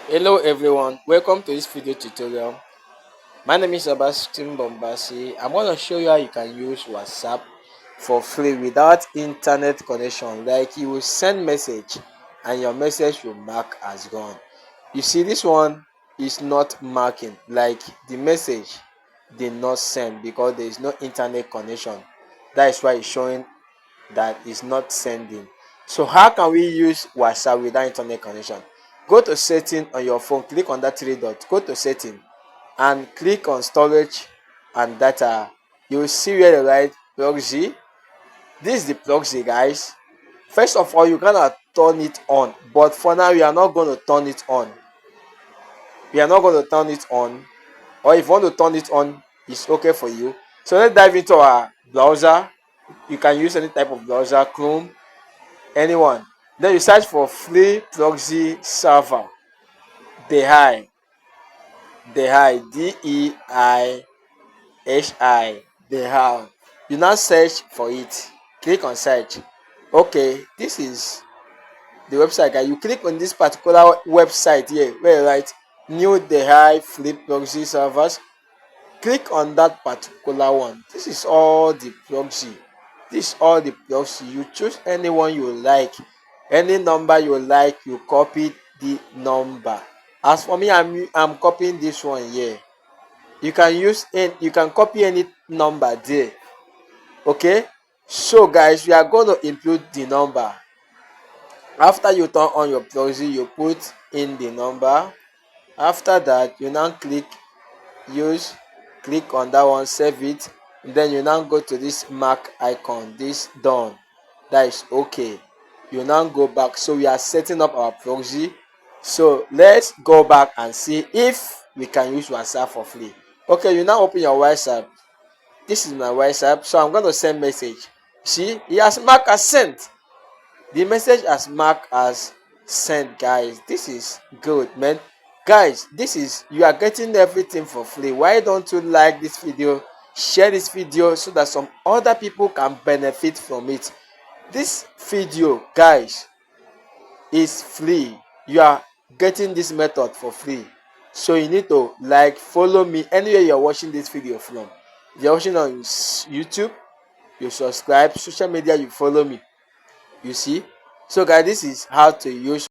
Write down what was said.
Hello everyone, welcome to this video tutorial. My name is Sebastian Bombasi. I'm going to show you how you can use WhatsApp for free without internet connection. Like you will send message and your message will mark as gone. You see, this one is not marking, like the message did not send because there is no internet connection. That is why it's showing that is not sending. So how can we use WhatsApp without internet connection? Go to setting on your phone, click on that three dots, go to setting and click on storage and data. You will see where they write proxy. This is the proxy, guys. First of all, you cannot turn it on, but for now we are not going to turn it on. We are not going to turn it on, or if you want to turn it on, it's okay for you. So let's dive into our browser. You can use any type of browser, Chrome, anyone. Then you search for free proxy server. Dei, Dei, Dei. You now search for it. Click on search. Okay, this is the website, guys. You click on this particular website here where you write new Dei free proxy servers. Click on that particular one. This is all the proxy. This is all the proxy. You choose anyone you like, any number you like, you copy the number. As for me, I'm copying this one here. You can copy any number there. Okay, so guys, we are going to input the number. After you turn on your proxy, you put in the number. After that, you now click use, click on that one, save it, then you now go to this mark icon, this done, that is okay. You now go back. So we are setting up our proxy. So let's go back and see if we can use WhatsApp for free. Okay, you now open your WhatsApp. This is my WhatsApp, so I'm going to send message. See, it has marked as sent. The message has marked as sent, guys. This is good, man. Guys, this is, you are getting everything for free. Why don't you like this video, share this video so that some other people can benefit from it. This video, guys, is free. You are getting this method for free, so you need to like, follow me anywhere you're watching this video from. If you're watching on YouTube, you subscribe. Social media, you follow me. You see, so guys, this is how to use